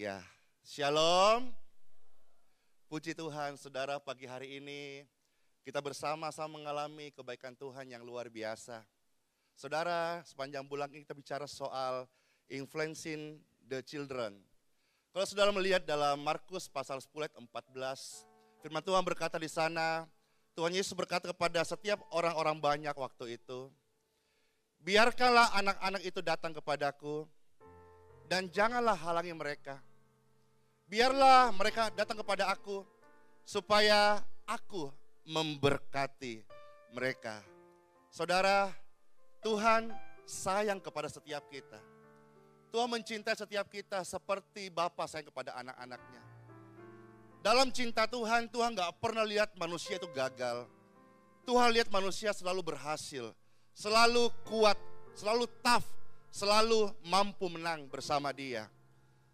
Ya, shalom. Puji Tuhan, saudara, pagi hari ini kita bersama-sama mengalami kebaikan Tuhan yang luar biasa. Saudara, sepanjang bulan ini kita bicara soal influencing the children. Kalau saudara melihat dalam Markus pasal 10 ayat 14, firman Tuhan berkata di sana, Tuhan Yesus berkata kepada setiap orang-orang banyak waktu itu, biarkanlah anak-anak itu datang kepadaku dan janganlah halangi mereka. Biarlah mereka datang kepada aku supaya aku memberkati mereka. Saudara, Tuhan sayang kepada setiap kita. Tuhan mencintai setiap kita seperti Bapa sayang kepada anak-anaknya. Dalam cinta Tuhan, Tuhan gak pernah lihat manusia itu gagal. Tuhan lihat manusia selalu berhasil, selalu kuat, selalu tough, selalu mampu menang bersama Dia.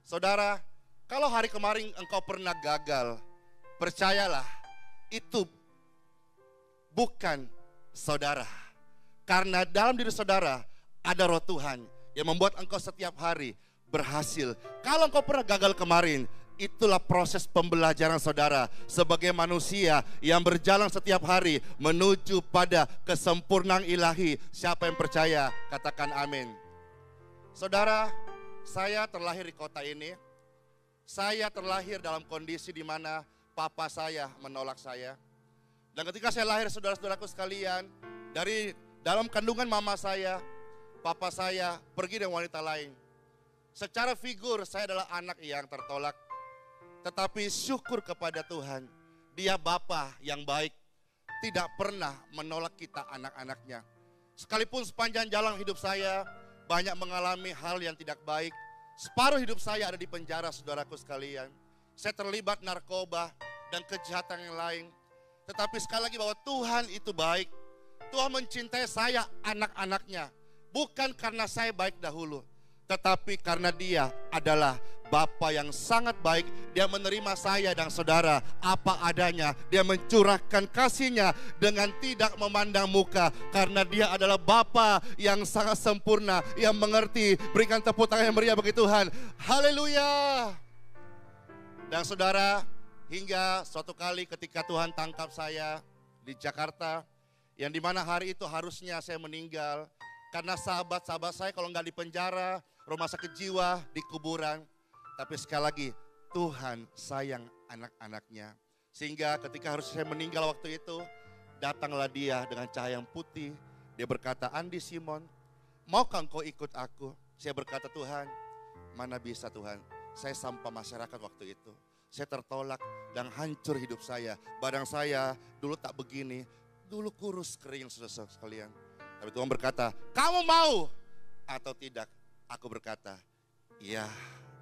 Saudara, kalau hari kemarin engkau pernah gagal, percayalah itu bukan saudara. Karena dalam diri saudara ada roh Tuhan yang membuat engkau setiap hari berhasil. Kalau engkau pernah gagal kemarin, itulah proses pembelajaran saudara sebagai manusia yang berjalan setiap hari menuju pada kesempurnaan ilahi. Siapa yang percaya, katakan amin. Saudara, saya terlahir di kota ini. Saya terlahir dalam kondisi di mana papa saya menolak saya. Dan ketika saya lahir, saudara-saudaraku sekalian, dari dalam kandungan mama saya, papa saya pergi dengan wanita lain. Secara figur saya adalah anak yang tertolak. Tetapi syukur kepada Tuhan, Dia Bapa yang baik, tidak pernah menolak kita anak-anaknya. Sekalipun sepanjang jalan hidup saya banyak mengalami hal yang tidak baik. Separuh hidup saya ada di penjara, saudaraku sekalian. Saya terlibat narkoba dan kejahatan yang lain. Tetapi sekali lagi bahwa Tuhan itu baik. Tuhan mencintai saya, anak-anaknya. Bukan karena saya baik dahulu, tetapi karena Dia adalah Bapa yang sangat baik. Dia menerima saya dan saudara apa adanya. Dia mencurahkan kasih-Nya dengan tidak memandang muka. Karena Dia adalah Bapa yang sangat sempurna, yang mengerti. Berikan tepuk tangan yang meriah bagi Tuhan. Haleluya. Dan saudara, hingga suatu kali ketika Tuhan tangkap saya di Jakarta, yang dimana hari itu harusnya saya meninggal. Karena sahabat-sahabat saya kalau nggak di penjara, rumah sakit jiwa, di kuburan. Tapi sekali lagi, Tuhan sayang anak-anaknya. Sehingga ketika harus saya meninggal waktu itu, datanglah Dia dengan cahaya yang putih. Dia berkata, Andi Simon, maukah engkau ikut aku? Saya berkata, Tuhan, mana bisa Tuhan, saya sampah masyarakat waktu itu. Saya tertolak dan hancur hidup saya. Badan saya dulu tak begini, dulu kurus kering saudara sekalian. Tapi Tuhan berkata, kamu mau atau tidak? Aku berkata, iya.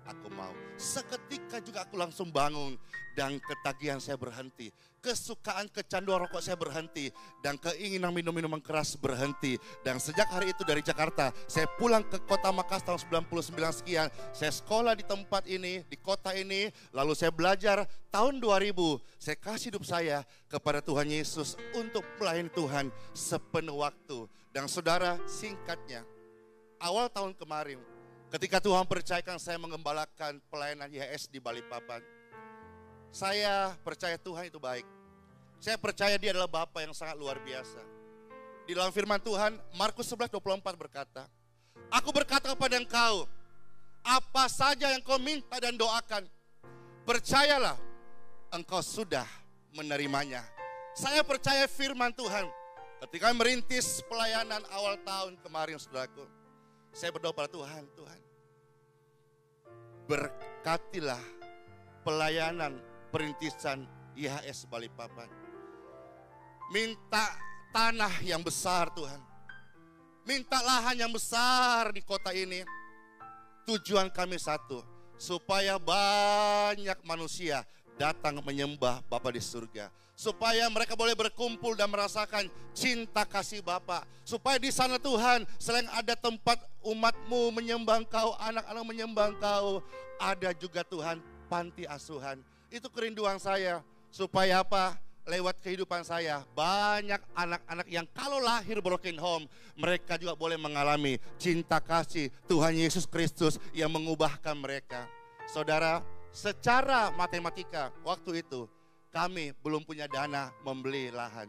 Aku mau. Seketika juga aku langsung bangun dan ketagihan saya berhenti. Kesukaan kecanduan rokok saya berhenti dan keinginan minum minuman keras berhenti. Dan sejak hari itu dari Jakarta saya pulang ke kota Makassar tahun 99 sekian. Saya sekolah di tempat ini, di kota ini, lalu saya belajar tahun 2000. Saya kasih hidup saya kepada Tuhan Yesus untuk melayani Tuhan sepenuh waktu. Dan saudara, singkatnya, awal tahun kemarin ketika Tuhan percayakan saya mengembalakan pelayanan YHS di Balikpapan, saya percaya Tuhan itu baik. Saya percaya Dia adalah Bapa yang sangat luar biasa. Di dalam firman Tuhan, Markus 11:24 berkata, aku berkata kepada engkau, apa saja yang kau minta dan doakan, percayalah engkau sudah menerimanya. Saya percaya firman Tuhan. Ketika merintis pelayanan awal tahun kemarin, saudaraku, saya berdoa pada Tuhan, Tuhan, berkatilah pelayanan perintisan YHS Balikpapan. Minta tanah yang besar Tuhan. Minta lahan yang besar di kota ini. Tujuan kami satu, supaya banyak manusia datang menyembah Bapa di surga. Supaya mereka boleh berkumpul dan merasakan cinta kasih Bapa. Supaya di sana Tuhan, selain ada tempat umat-Mu menyembah Engkau, anak-anak menyembah Engkau, ada juga Tuhan panti asuhan. Itu kerinduan saya. Supaya apa? Lewat kehidupan saya, banyak anak-anak yang kalau lahir broken home, mereka juga boleh mengalami cinta kasih Tuhan Yesus Kristus yang mengubahkan mereka. Saudara, secara matematika waktu itu kami belum punya dana membeli lahan.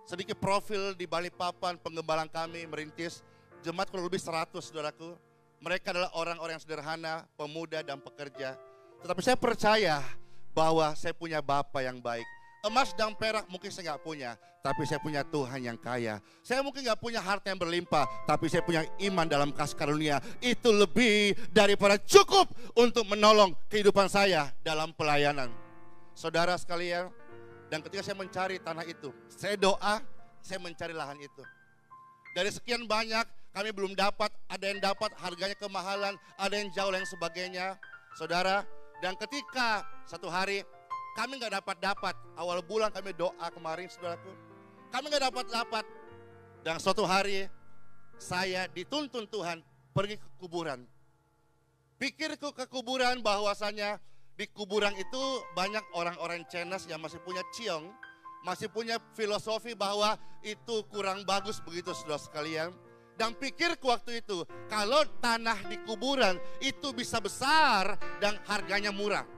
Sedikit profil di Balikpapan, penggembalaan kami merintis jemaat kurang lebih 100, saudaraku. Mereka adalah orang-orang yang sederhana, pemuda dan pekerja. Tetapi saya percaya bahwa saya punya Bapa yang baik. Emas dan perak mungkin saya nggak punya, tapi saya punya Tuhan yang kaya. Saya mungkin nggak punya harta yang berlimpah, tapi saya punya iman dalam kasih karunia. Itu lebih daripada cukup untuk menolong kehidupan saya dalam pelayanan. Saudara sekalian, dan ketika saya mencari tanah itu, saya doa, saya mencari lahan itu. Dari sekian banyak, kami belum dapat, ada yang dapat, harganya kemahalan, ada yang jauh dan sebagainya. Saudara, dan ketika satu hari, kami nggak dapat, awal bulan kami doa kemarin, saudaraku. Kami nggak dapat. Dan suatu hari, saya dituntun Tuhan pergi ke kuburan. Pikirku ke kuburan bahwasanya di kuburan itu banyak orang-orang Chinese yang masih punya ciong, masih punya filosofi bahwa itu kurang bagus begitu, saudara sekalian. Dan pikirku waktu itu, kalau tanah di kuburan itu bisa besar dan harganya murah.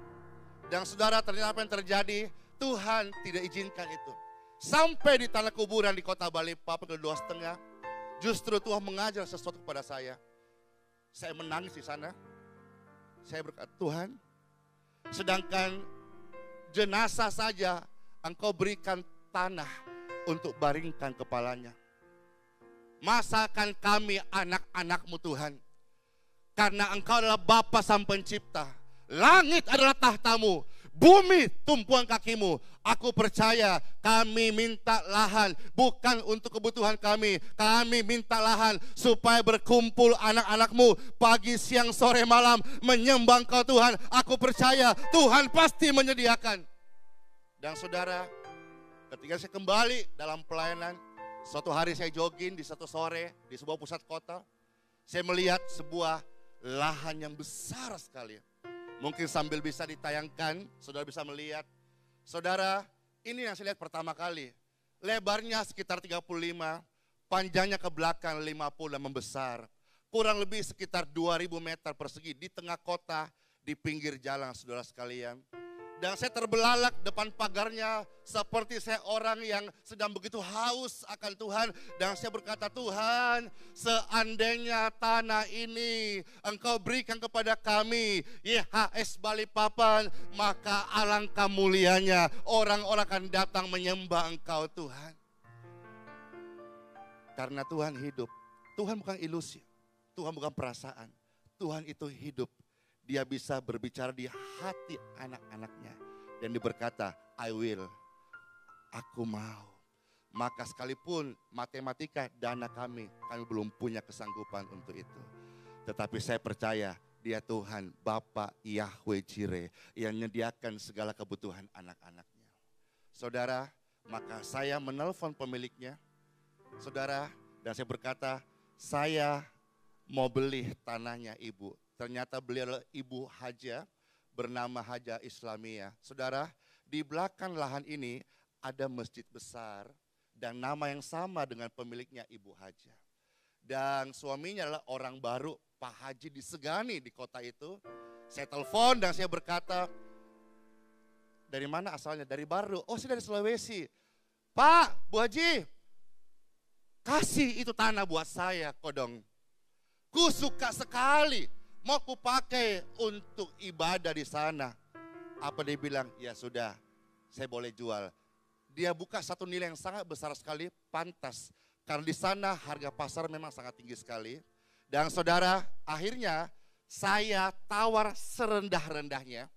Dan saudara, ternyata apa yang terjadi? Tuhan tidak izinkan itu. Sampai di tanah kuburan di kota Balikpapan ke 2,5, justru Tuhan mengajar sesuatu kepada saya. Saya menangis di sana. Saya berkata, Tuhan, sedangkan jenazah saja Engkau berikan tanah untuk baringkan kepalanya. Masakan kami anak-anak-Mu Tuhan. Karena Engkau adalah Bapa Sang Pencipta. Langit adalah tahta-Mu, bumi tumpuan kaki-Mu. Aku percaya kami minta lahan bukan untuk kebutuhan kami. Kami minta lahan supaya berkumpul anak-anak-Mu pagi, siang, sore, malam menyembah Engkau Tuhan. Aku percaya Tuhan pasti menyediakan. Dan saudara, ketika saya kembali dalam pelayanan, suatu hari saya jogging di satu sore di sebuah pusat kota. Saya melihat sebuah lahan yang besar sekali. Mungkin sambil bisa ditayangkan, saudara bisa melihat. Saudara, ini yang saya lihat pertama kali. Lebarnya sekitar 35, panjangnya ke belakang 50 dan membesar. Kurang lebih sekitar 2000 meter persegi di tengah kota, di pinggir jalan, saudara sekalian. Dan saya terbelalak depan pagarnya seperti saya orang yang sedang begitu haus akan Tuhan. Dan saya berkata, Tuhan, seandainya tanah ini Engkau berikan kepada kami, YHS Balikpapan, maka alangkah mulianya orang-orang akan datang menyembah Engkau Tuhan. Karena Tuhan hidup. Tuhan bukan ilusi, Tuhan bukan perasaan. Tuhan itu hidup. Dia bisa berbicara di hati anak-anaknya. Dan dia berkata, I will, aku mau. Maka sekalipun matematika dana kami belum punya kesanggupan untuk itu. Tetapi saya percaya dia Tuhan, Bapa Yahweh Jireh, yang menyediakan segala kebutuhan anak-anaknya. Saudara, maka saya menelpon pemiliknya. Saudara, dan saya berkata, saya mau beli tanahnya ibu. Ternyata beliau adalah Ibu Haja, bernama Haja Islamiyah. Saudara, di belakang lahan ini ada masjid besar dan nama yang sama dengan pemiliknya Ibu Haja. Dan suaminya adalah orang baru, Pak Haji disegani di kota itu. Saya telepon dan saya berkata, dari mana asalnya? Dari Baru. Oh, saya dari Sulawesi. Pak, Bu Haji, kasih itu tanah buat saya, Kodong. Ku suka sekali. Mau ku pakai untuk ibadah di sana. Apa dia bilang? Ya sudah, saya boleh jual. Dia buka satu nilai yang sangat besar sekali, pantas. Karena di sana harga pasar memang sangat tinggi sekali. Dan saudara, akhirnya saya tawar serendah-rendahnya.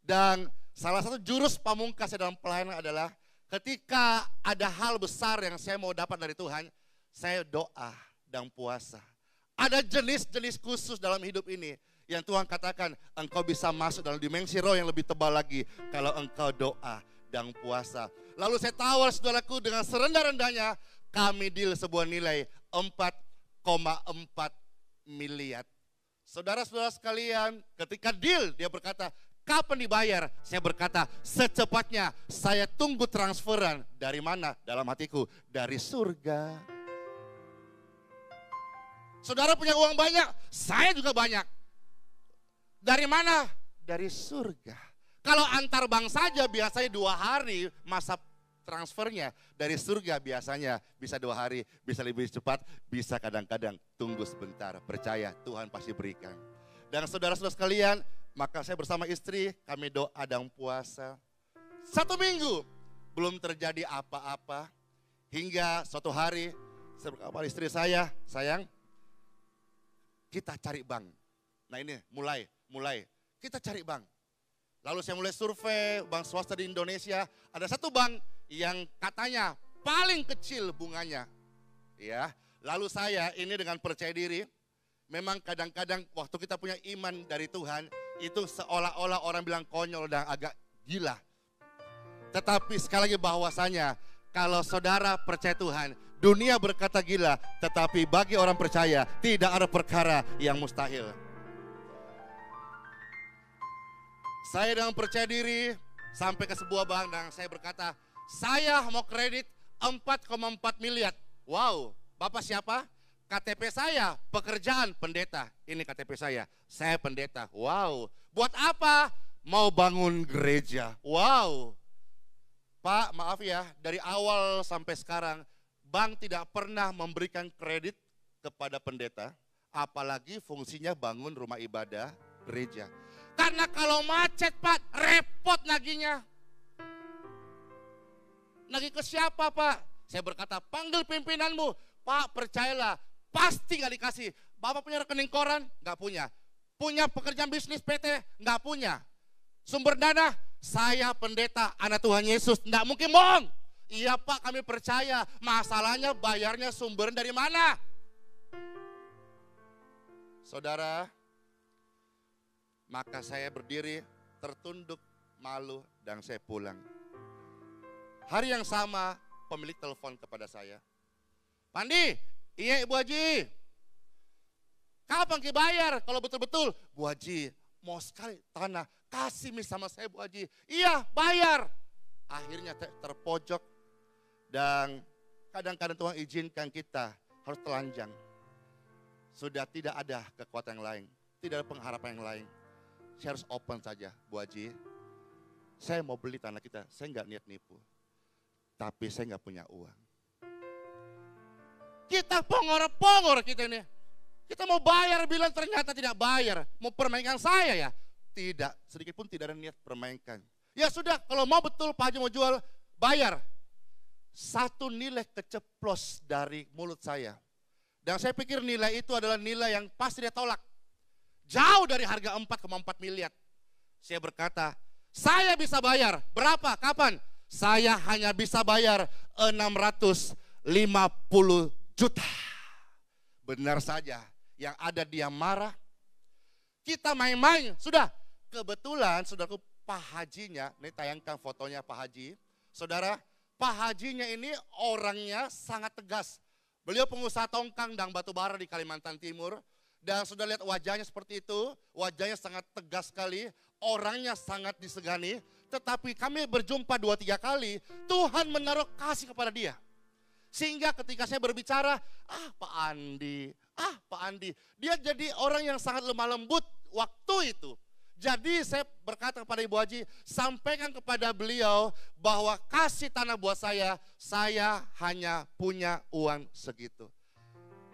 Dan salah satu jurus pamungkas dalam pelayanan adalah ketika ada hal besar yang saya mau dapat dari Tuhan, saya doa dan puasa. Ada jenis-jenis khusus dalam hidup ini yang Tuhan katakan engkau bisa masuk dalam dimensi roh yang lebih tebal lagi kalau engkau doa dan puasa. Lalu saya tawar saudaraku dengan serendah-rendahnya, kami deal sebuah nilai 4,4 miliar. Saudara-saudara sekalian, ketika deal dia berkata, kapan dibayar? Saya berkata, secepatnya. Saya tunggu transferan. Dari mana? Dalam hatiku, dari surga. Saudara punya uang banyak, saya juga banyak. Dari mana? Dari surga. Kalau antar bank saja biasanya 2 hari masa transfernya. Dari surga biasanya bisa 2 hari, bisa lebih cepat, bisa kadang-kadang tunggu sebentar. Percaya Tuhan pasti berikan. Dan saudara-saudara sekalian, maka saya bersama istri, kami doa dan puasa. 1 minggu belum terjadi apa-apa. Hingga suatu hari, saya berkata pada istri saya, sayang, kita cari bank. Nah ini mulai, kita cari bank. Lalu saya mulai survei bank swasta di Indonesia. Ada satu bank yang katanya paling kecil bunganya. Ya, lalu saya ini dengan percaya diri, memang kadang-kadang waktu kita punya iman dari Tuhan, itu seolah-olah orang bilang konyol dan agak gila. Tetapi sekali lagi bahwasanya, kalau saudara percaya Tuhan, dunia berkata gila, tetapi bagi orang percaya tidak ada perkara yang mustahil. Saya dengan percaya diri sampai ke sebuah bank dan saya berkata, saya mau kredit 4,4 miliar. Wow, Bapak siapa? KTP saya, pekerjaan pendeta. Ini KTP saya pendeta. Wow, buat apa? Mau bangun gereja. Wow. Pak, maaf ya, dari awal sampai sekarang, bank tidak pernah memberikan kredit kepada pendeta, apalagi fungsinya bangun rumah ibadah, gereja. Karena kalau macet Pak, repot naginya. Nagih ke siapa Pak? Saya berkata, panggil pimpinanmu. Pak, percayalah, pasti gak dikasih. Bapak punya rekening koran? Gak punya. Punya pekerjaan bisnis PT? Gak punya. Sumber dana? Saya pendeta, anak Tuhan Yesus. Gak mungkin bohong. Iya Pak, kami percaya. Masalahnya bayarnya sumber dari mana? Saudara, maka saya berdiri, tertunduk, malu, dan saya pulang. Hari yang sama, pemilik telepon kepada saya. Pandi, iya Ibu Haji. Kapan kita bayar? Kalau betul-betul, Bu Haji, mau sekali tanah, kasih sama saya Bu Haji. Iya, bayar. Akhirnya terpojok dan kadang-kadang Tuhan izinkan kita harus telanjang. Sudah tidak ada kekuatan yang lain, tidak ada pengharapan yang lain. Saya harus open saja, Bu Haji. Saya mau beli tanah kita, saya nggak niat nipu. Tapi saya nggak punya uang. Kita pongor-pongor kita ini. Kita mau bayar, bilang ternyata tidak bayar. Mau permainkan saya ya? Tidak, sedikit pun tidak ada niat permainkan. Ya sudah, kalau mau betul Pak Haji mau jual, bayar. Satu nilai keceplos dari mulut saya. Dan saya pikir nilai itu adalah nilai yang pasti dia tolak. Jauh dari harga 4,4 miliar. Saya berkata, saya bisa bayar. Berapa? Kapan? Saya hanya bisa bayar 650 juta. Benar saja, yang ada dia marah. Kita main-main, sudah. Kebetulan saudaraku Pak Hajinya, ini tayangkan fotonya Pak Haji. Saudara, Pak Hajinya ini orangnya sangat tegas. Beliau pengusaha tongkang dan batu bara di Kalimantan Timur. Dan sudah lihat wajahnya seperti itu, wajahnya sangat tegas sekali, orangnya sangat disegani. Tetapi kami berjumpa 2-3 kali, Tuhan menaruh kasih kepada dia. Sehingga ketika saya berbicara, Pak Andi. Dia jadi orang yang sangat lemah lembut waktu itu. Jadi saya berkata kepada Ibu Haji, sampaikan kepada beliau bahwa kasih tanah buat saya hanya punya uang segitu.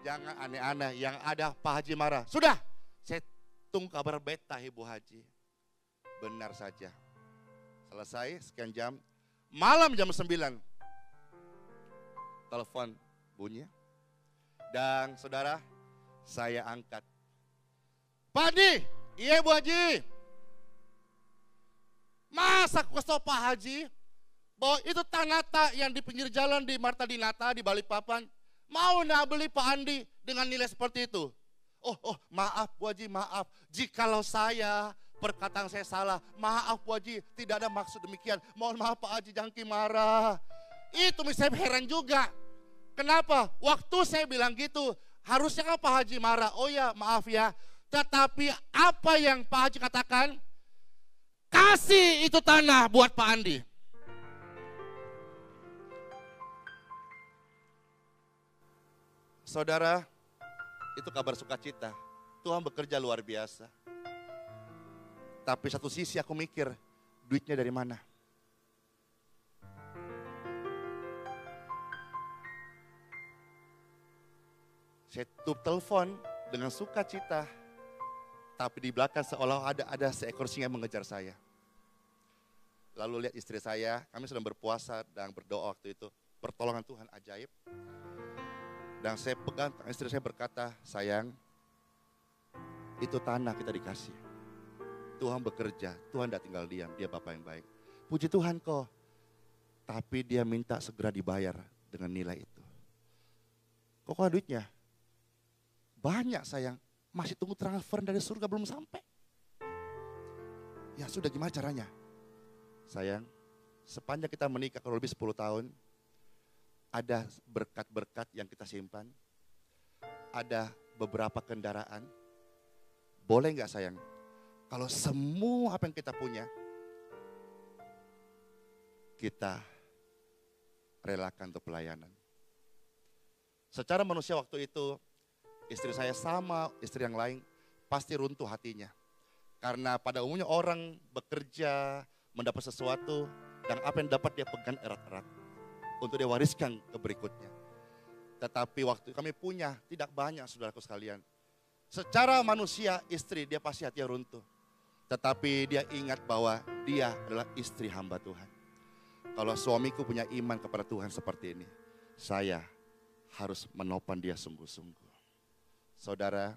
Jangan aneh-aneh, yang ada Pak Haji marah. Sudah, saya tunggu kabar beta Ibu Haji. Benar saja. Selesai, sekian jam. Malam jam 9. Telepon bunyi. Dan saudara, saya angkat. Pak Haji, iya Bu Haji. Masa kesel Pak Haji bahwa itu tanah yang di pinggir jalan di Marta Dinata di Balikpapan. Mau nak beli Pak Andi dengan nilai seperti itu. Oh maaf Bu Haji, maaf. Jikalau perkataan saya salah, maaf Bu Haji, tidak ada maksud demikian. Mohon maaf Pak Haji, jangan marah. Itu saya heran juga. Kenapa? Waktu saya bilang gitu, harusnya kan Pak Haji marah. Oh ya, maaf ya. Tetapi apa yang Pak Haji katakan? Kasih itu tanah buat Pak Andi. Saudara, itu kabar sukacita. Tuhan bekerja luar biasa. Tapi satu sisi aku mikir, duitnya dari mana? Saya tutup telepon dengan sukacita, tapi di belakang seolah ada seekor singa yang mengejar saya. Lalu lihat istri saya, kami sedang berpuasa dan berdoa waktu itu. Pertolongan Tuhan ajaib. Dan saya pegang, istri saya berkata, sayang, itu tanah kita dikasih. Tuhan bekerja, Tuhan tidak tinggal diam, dia Bapa yang baik. Puji Tuhan kok, tapi dia minta segera dibayar dengan nilai itu. Kok duitnya? Banyak sayang, masih tunggu transfer dari surga belum sampai. Ya sudah, gimana caranya? Sayang, sepanjang kita menikah kurang lebih 10 tahun, ada berkat-berkat yang kita simpan, ada beberapa kendaraan. Boleh nggak sayang, kalau semua apa yang kita punya, kita relakan untuk pelayanan. Secara manusia waktu itu, istri saya sama istri yang lain pasti runtuh hatinya. Karena pada umumnya orang bekerja, mendapat sesuatu, dan apa yang dapat dia pegang erat-erat untuk dia wariskan ke berikutnya. Tetapi waktu kami punya tidak banyak, saudaraku sekalian. Secara manusia istri dia pasti hatinya runtuh. Tetapi dia ingat bahwa dia adalah istri hamba Tuhan. Kalau suamiku punya iman kepada Tuhan seperti ini, saya harus menopang dia sungguh-sungguh. Saudara,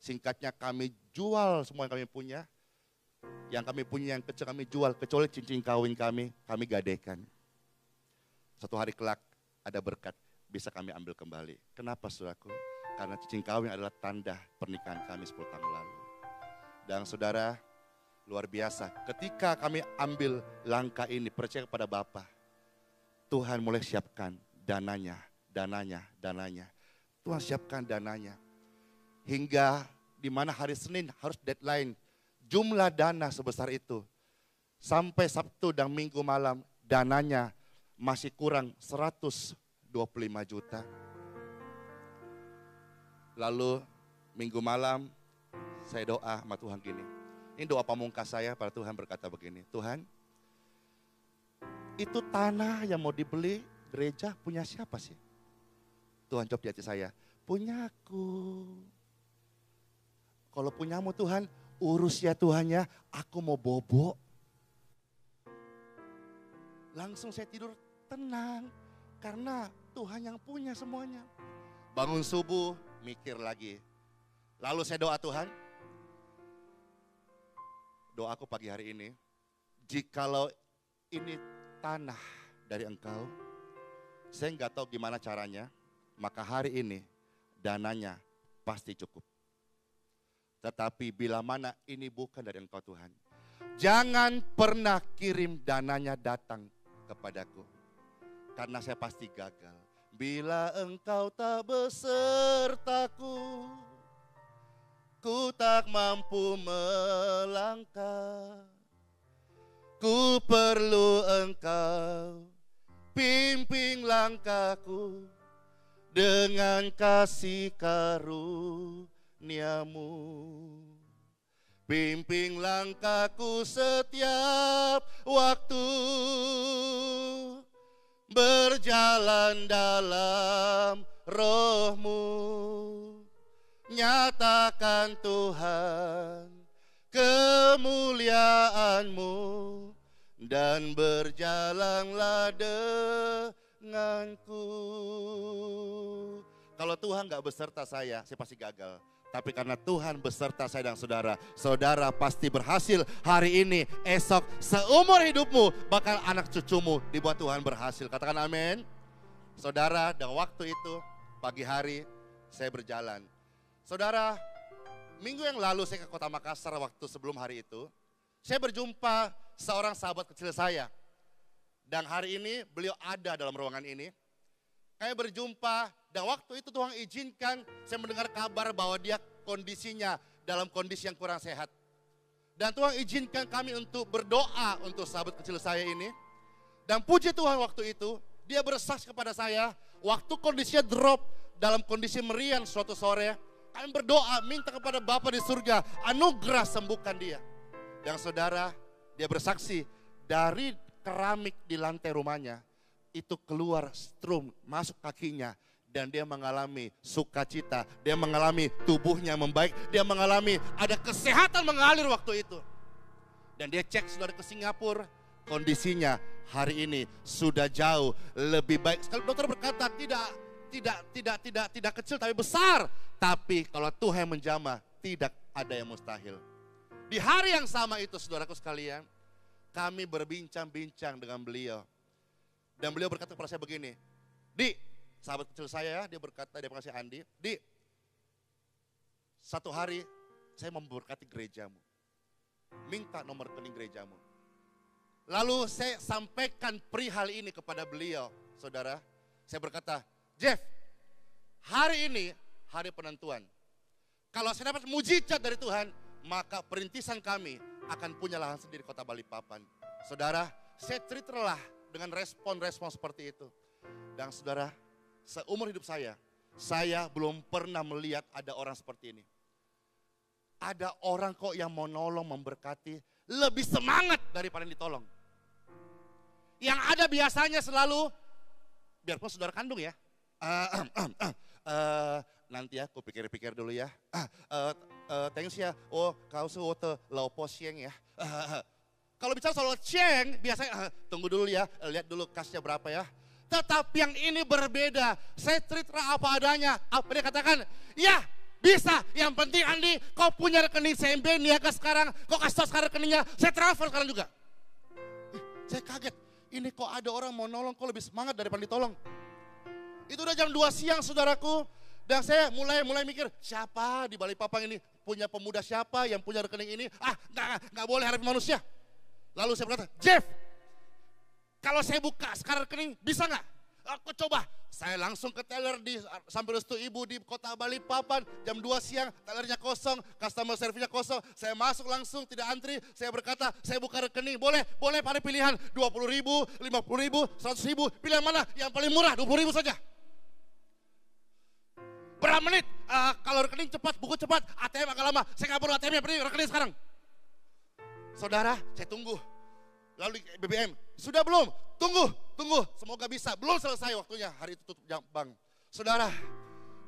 singkatnya kami jual semua yang kami punya. Yang kami punya yang kecil kami jual, kecuali cincin kawin kami gadekan. Suatu hari kelak ada berkat, bisa kami ambil kembali. Kenapa saudaraku? Karena cincin kawin adalah tanda pernikahan kami 10 tahun lalu. Dan saudara, luar biasa. Ketika kami ambil langkah ini, percaya kepada Bapa, Tuhan mulai siapkan dananya. Tuhan siapkan dananya. Hingga di mana hari Senin harus deadline. Jumlah dana sebesar itu. Sampai Sabtu dan Minggu malam dananya masih kurang 125 juta. Lalu Minggu malam saya doa sama Tuhan gini. Ini doa pamungkas saya pada Tuhan, berkata begini. Tuhan, itu tanah yang mau dibeli gereja punya siapa sih? Tuhan jawab di hati saya, punyaku. Kalau punyamu Tuhan, urus ya Tuhannya, aku mau bobo. Langsung saya tidur tenang, karena Tuhan yang punya semuanya. Bangun subuh, mikir lagi. Lalu saya doa Tuhan, doaku pagi hari ini, jikalau ini tanah dari Engkau, saya nggak tahu gimana caranya, maka hari ini dananya pasti cukup. Tetapi bila mana ini bukan dari Engkau Tuhan, jangan pernah kirim dananya datang kepadaku. Karena saya pasti gagal. Bila Engkau tak besertaku, ku tak mampu melangkah. Ku perlu Engkau, pimpin langkahku dengan kasih karunia-Mu. Pimpin langkahku setiap waktu, berjalan dalam Roh-Mu. Nyatakan Tuhan kemuliaan-Mu, dan berjalanlah denganku. Kalau Tuhan gak beserta saya pasti gagal. Tapi karena Tuhan beserta saya dan saudara, saudara pasti berhasil hari ini, esok, seumur hidupmu, bahkan anak cucumu dibuat Tuhan berhasil. Katakan amin. Saudara, dan waktu itu pagi hari saya berjalan. Saudara, minggu yang lalu saya ke kota Makassar, waktu sebelum hari itu, saya berjumpa seorang sahabat kecil saya. Dan hari ini beliau ada dalam ruangan ini. Kami berjumpa, dan waktu itu Tuhan izinkan saya mendengar kabar bahwa dia kondisinya dalam kondisi yang kurang sehat. Dan Tuhan izinkan kami untuk berdoa untuk sahabat kecil saya ini. Dan puji Tuhan waktu itu, dia bersaksi kepada saya, waktu kondisinya drop dalam kondisi meriang suatu sore, kami berdoa minta kepada Bapa di surga, anugerah sembuhkan dia. Dan saudara, dia bersaksi dari keramik di lantai rumahnya, itu keluar strum masuk kakinya. Dan dia mengalami sukacita, dia mengalami tubuhnya membaik, dia mengalami ada kesehatan mengalir waktu itu. Dan dia cek saudara ke Singapura, kondisinya hari ini sudah jauh lebih baik. Sekali dokter berkata tidak kecil tapi besar. Tapi kalau Tuhan menjamah, tidak ada yang mustahil. Di hari yang sama itu saudaraku sekalian, kami berbincang-bincang dengan beliau. Dan beliau berkata kepada saya begini, Di, sahabat kecil saya, dia berkata, dia kasih Andi, Di, satu hari saya mau memberkati gerejamu. Minta nomor rekening gerejamu. Lalu saya sampaikan perihal ini kepada beliau, saudara. Saya berkata, Jeff, hari ini hari penentuan. Kalau saya dapat mujizat dari Tuhan, maka perintisan kami akan punya lahan sendiri kota Balikpapan. Saudara, saya ceritalah dengan respon-respon seperti itu. Dan saudara, seumur hidup saya belum pernah melihat ada orang seperti ini. Ada orang kok yang mau nolong, memberkati, lebih semangat daripada yang ditolong. Yang ada biasanya selalu, biarpun saudara kandung ya, nanti ya, aku pikir-pikir dulu ya. Thanks ya, kau sudah lopo siang ya. Kalau bicara soal ceng, biasanya tunggu dulu ya, lihat dulu kasnya berapa ya. Tetapi yang ini berbeda, saya cerita apa adanya. Apa dia katakan? Ya bisa, yang penting Andi, kau punya rekening CMB niaga sekarang, kau kasih tahu sekarang rekeningnya, saya transfer sekarang juga. Saya kaget, ini kok ada orang mau nolong, kok lebih semangat daripada ditolong. Itu udah jam 2 siang saudaraku. Dan saya mulai mikir, siapa di Balikpapan ini? Punya pemuda siapa yang punya rekening ini? Nggak boleh harap manusia. Lalu saya berkata, Jeff, kalau saya buka sekarang rekening, bisa nggak? Aku coba. Saya langsung ke teller di sambil restu ibu di kota Balikpapan. Jam 2 siang, tellernya kosong, customer service-nya kosong. Saya masuk langsung, tidak antri. Saya berkata, saya buka rekening. Boleh pada pilihan 20.000, 50.000, 100.000. Pilihan mana? Yang paling murah, 20.000 saja. Berapa menit? Kalau rekening cepat, buku cepat, ATM agak lama. Saya nggak perlu ATM-nya, pergi rekening sekarang. Saudara, saya tunggu. Lalu BBM, sudah belum? Tunggu. Semoga bisa. Belum selesai waktunya, hari itu tutup bank. Saudara,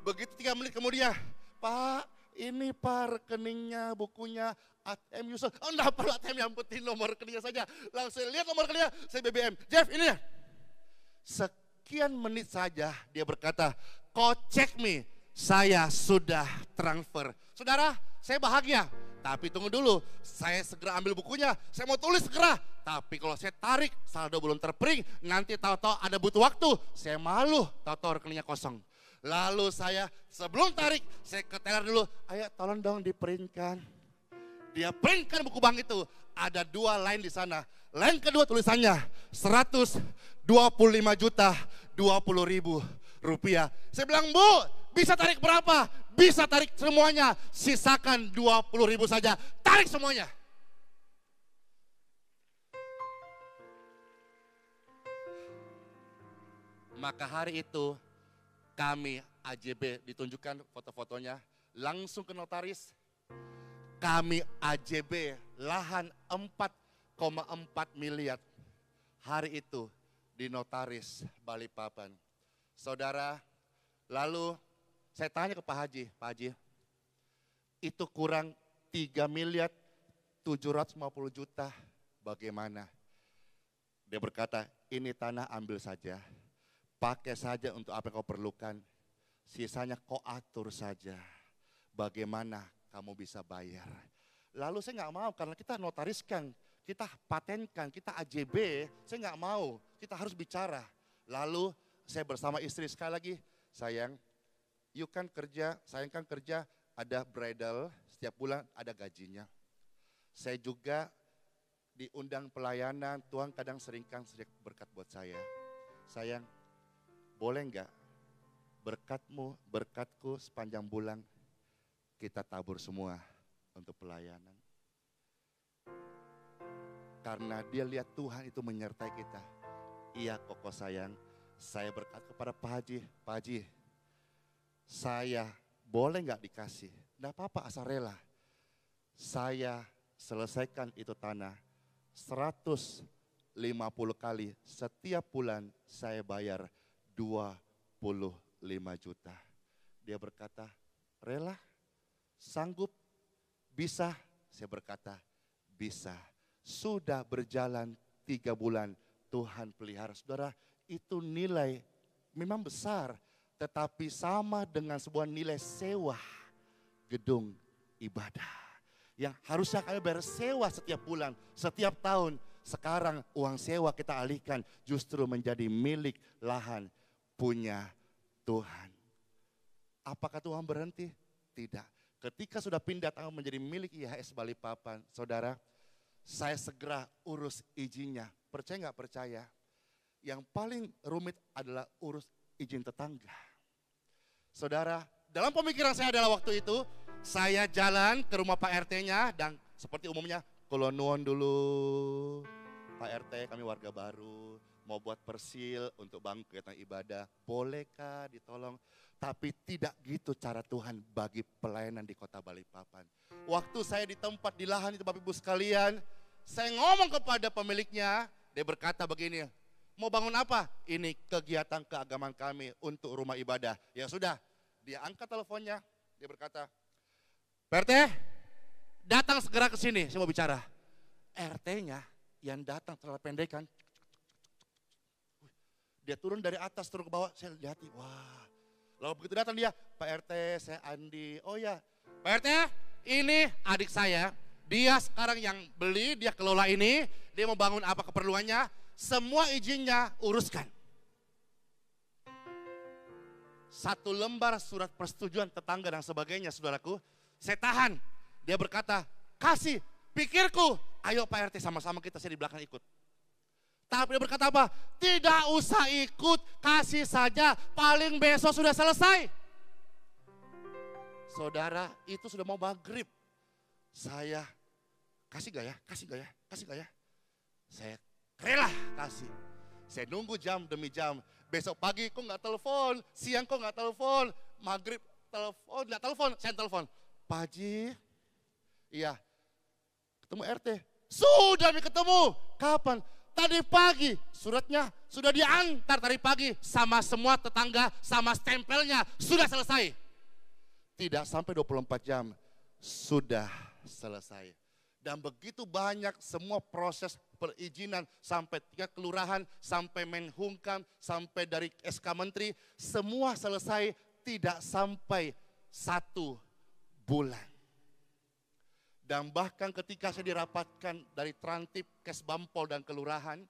begitu 3 menit kemudian, Pak, ini Pak rekeningnya, bukunya, ATM user. Enggak perlu ATM, yang penting nomor rekeningnya saja. Langsung lihat nomor rekeningnya, saya BBM. Jeff, ini ya. Sekian menit saja dia berkata, kau cek me. Saya sudah transfer. Saudara, saya bahagia. Tapi tunggu dulu, saya segera ambil bukunya, saya mau tulis segera. Tapi kalau saya tarik, saldo belum terprint, nanti tahu-tahu ada butuh waktu. Saya malu, tahu-tahu rekeningnya kosong. Lalu saya sebelum tarik, saya ke teller dulu, ayo tolong dong diprintkan. Dia printkan buku bank itu, ada 2 line di sana. Line kedua tulisannya, 125 juta 20.000 rupiah. Saya bilang, Bu, bisa tarik berapa? Bisa tarik semuanya, sisakan 20.000 saja, tarik semuanya. Maka hari itu kami AJB ditunjukkan foto-fotonya, langsung ke notaris. Kami AJB lahan 4,4 miliar. Hari itu di notaris Balikpapan. Saudara, lalu saya tanya ke Pak Haji, itu kurang 3 miliar 750 juta, bagaimana? Dia berkata, ini tanah ambil saja, pakai saja untuk apa yang kau perlukan, sisanya kau atur saja, bagaimana kamu bisa bayar. Lalu saya nggak mau, karena kita notariskan, kita patenkan, kita AJB, saya nggak mau, kita harus bicara. Lalu saya bersama istri sekali lagi, sayang, you kan kerja, saya kan kerja, ada bridal, setiap bulan ada gajinya. Saya juga diundang pelayanan, Tuhan kadang seringkan berkat buat saya. Sayang, boleh enggak berkatmu, berkatku sepanjang bulan kita tabur semua untuk pelayanan. Karena dia lihat Tuhan itu menyertai kita. Iya koko sayang, saya berkat kepada Pak Haji, saya boleh nggak dikasih? Nggak apa-apa, asal rela. Saya selesaikan itu tanah 150 kali, setiap bulan saya bayar 25 juta. Dia berkata, rela, sanggup, bisa? Saya berkata, bisa. Sudah berjalan 3 bulan, Tuhan pelihara. Saudara, itu nilai memang besar, tetapi sama dengan sebuah nilai sewa gedung ibadah. Yang harusnya kami bayar sewa setiap bulan, setiap tahun. Sekarang uang sewa kita alihkan justru menjadi milik lahan punya Tuhan. Apakah Tuhan berhenti? Tidak. Ketika sudah pindah tangan menjadi milik IHS Balikpapan, saudara, saya segera urus izinnya. Percaya nggak percaya? Yang paling rumit adalah urus izin tetangga. Saudara, dalam pemikiran saya adalah waktu itu, saya jalan ke rumah Pak RT-nya dan seperti umumnya, kula nuwun dulu Pak RT, kami warga baru, mau buat persil untuk bangun kegiatan ibadah, bolehkah ditolong? Tapi tidak gitu cara Tuhan bagi pelayanan di kota Balikpapan. Waktu saya di tempat di lahan itu Bapak Ibu sekalian, saya ngomong kepada pemiliknya, dia berkata begini, mau bangun apa? Ini kegiatan keagamaan kami untuk rumah ibadah. Ya sudah, dia angkat teleponnya, dia berkata, Pak RT, datang segera ke sini, saya mau bicara. RT-nya yang datang terlalu pendekan, dia turun dari atas turun ke bawah, saya lihat, wah. Lalu begitu datang dia, Pak RT, saya Andi. Oh ya, Pak RT, ini adik saya. Dia sekarang yang beli, dia kelola ini. Dia mau bangun apa keperluannya. Semua izinnya uruskan. 1 lembar surat persetujuan tetangga dan sebagainya, saudaraku. Saya tahan. Dia berkata, kasih pikirku. Ayo Pak RT sama-sama kita, saya di belakang ikut. Tapi dia berkata apa? Tidak usah ikut, kasih saja, paling besok sudah selesai. Saudara, itu sudah mau maghrib. Saya, kasih gak ya, kasih gak ya, kasih gak ya. Saya rela kasih. Saya nunggu jam demi jam. Besok pagi kok gak telepon, siang kok gak telepon, maghrib telepon, gak telepon, saya telepon. Pak Haji, iya, ketemu RT. Sudah ketemu, kapan? Tadi pagi, suratnya sudah diantar tadi pagi sama semua tetangga, sama stempelnya, sudah selesai. Tidak sampai 24 jam, sudah selesai. Dan begitu banyak semua proses perizinan sampai tingkat kelurahan, sampai Menhumkam, sampai dari SK Menteri, semua selesai tidak sampai 1 bulan. Dan bahkan ketika saya dirapatkan dari Trantip, Kesbangpol dan Kelurahan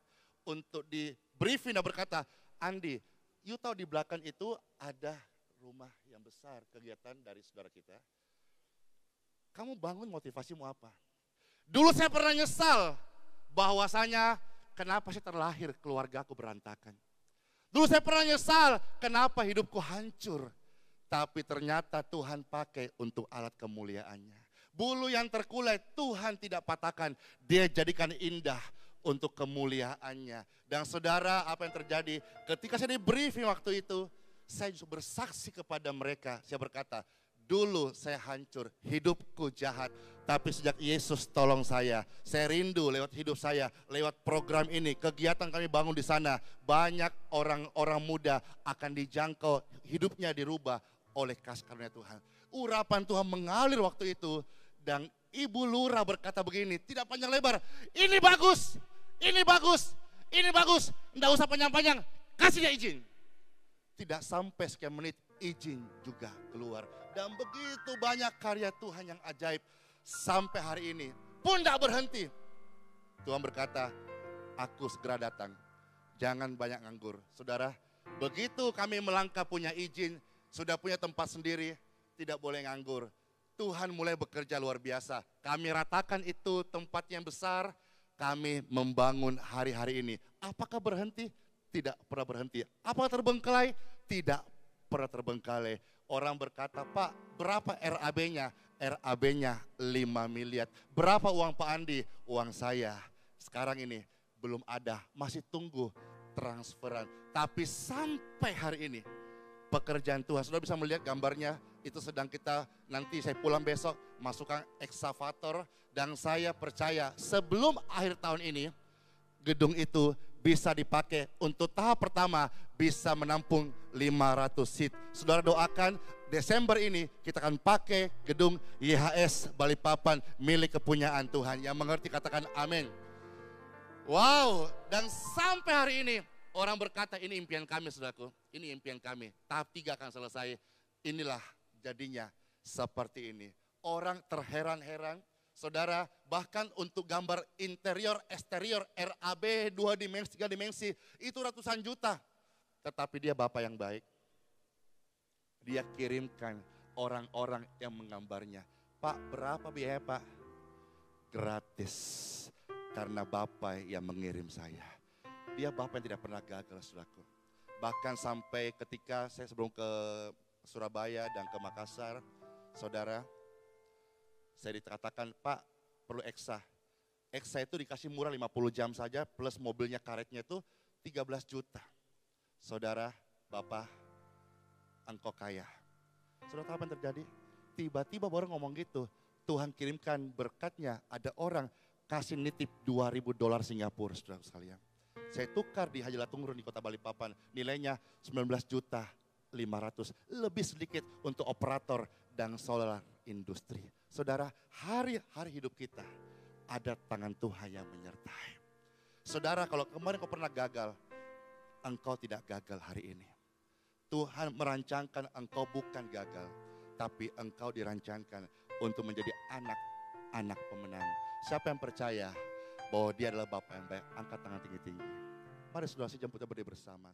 untuk di briefing dan berkata, Andi, you tahu di belakang itu ada rumah yang besar kegiatan dari saudara kita. Kamu bangun motivasimu apa? Dulu saya pernah nyesal bahwasanya kenapa saya terlahir keluarga aku berantakan. Dulu saya pernah nyesal kenapa hidupku hancur. Tapi ternyata Tuhan pakai untuk alat kemuliaannya. Bulu yang terkulai Tuhan tidak patahkan, dia jadikan indah untuk kemuliaannya. Dan saudara, apa yang terjadi ketika saya di briefing waktu itu, saya justru bersaksi kepada mereka. Saya berkata, dulu saya hancur, hidupku jahat. Tapi sejak Yesus tolong saya rindu lewat hidup saya, lewat program ini, kegiatan kami bangun di sana. Banyak orang-orang muda akan dijangkau, hidupnya dirubah oleh kasih karunia Tuhan. Urapan Tuhan mengalir waktu itu. Dan Ibu Lurah berkata begini, tidak panjang lebar, ini bagus, ini bagus, ini bagus, enggak usah panjang-panjang, kasih dia izin. Tidak sampai sekian menit, izin juga keluar. Dan begitu banyak karya Tuhan yang ajaib, sampai hari ini pun tidak berhenti. Tuhan berkata, aku segera datang, jangan banyak nganggur. Saudara, begitu kami melangkah punya izin, sudah punya tempat sendiri, tidak boleh nganggur. Tuhan mulai bekerja luar biasa. Kami ratakan itu tempat yang besar, kami membangun hari-hari ini. Apakah berhenti? Tidak pernah berhenti. Apakah terbengkalai? Tidak pernah terbengkalai. Orang berkata, Pak, berapa RAB-nya? RAB-nya 5 miliar. Berapa uang Pak Andi? Uang saya. Sekarang ini belum ada, masih tunggu transferan. Tapi sampai hari ini, pekerjaan Tuhan, sudah bisa melihat gambarnya, itu sedang kita, nanti saya pulang besok masukkan eksavator, dan saya percaya sebelum akhir tahun ini gedung itu bisa dipakai untuk tahap pertama bisa menampung 500 seat. Saudara doakan Desember ini kita akan pakai gedung YHS Balikpapan milik kepunyaan Tuhan. Yang mengerti katakan amin. Wow, dan sampai hari ini orang berkata ini impian kami saudaraku, ini impian kami. Tahap 3 akan selesai, inilah jadinya seperti ini. Orang terheran-heran, saudara, bahkan untuk gambar interior, eksterior, RAB, 2 dimensi, 3 dimensi, itu ratusan juta. Tetapi dia Bapak yang baik. Dia kirimkan orang-orang yang menggambarnya. Pak, berapa biaya Pak? Gratis. Karena Bapak yang mengirim saya. Dia Bapak yang tidak pernah gagal, saudaraku. Bahkan sampai ketika saya sebelum ke Surabaya dan ke Makassar, saudara, saya dikatakan, Pak, perlu eksa. Eksa itu dikasih murah 50 jam saja, plus mobilnya karetnya itu 13 juta. Saudara, Bapak, engkau kaya. Saudara tahu apa yang terjadi? Tiba-tiba orang ngomong gitu, Tuhan kirimkan berkatnya, ada orang kasih nitip $2.000 Singapura, saudara sekalian. Saya tukar di Haji Latungrun di kota Balikpapan, nilainya 19.500, lebih sedikit untuk operator dan solar industri. Saudara, hari-hari hidup kita ada tangan Tuhan yang menyertai. Saudara, kalau kemarin kau pernah gagal, engkau tidak gagal hari ini. Tuhan merancangkan engkau bukan gagal, tapi engkau dirancangkan untuk menjadi anak-anak pemenang. Siapa yang percaya bahwa dia adalah Bapa yang baik, angkat tangan tinggi-tinggi. Mari saudara, si jemput berdiri bersama-sama.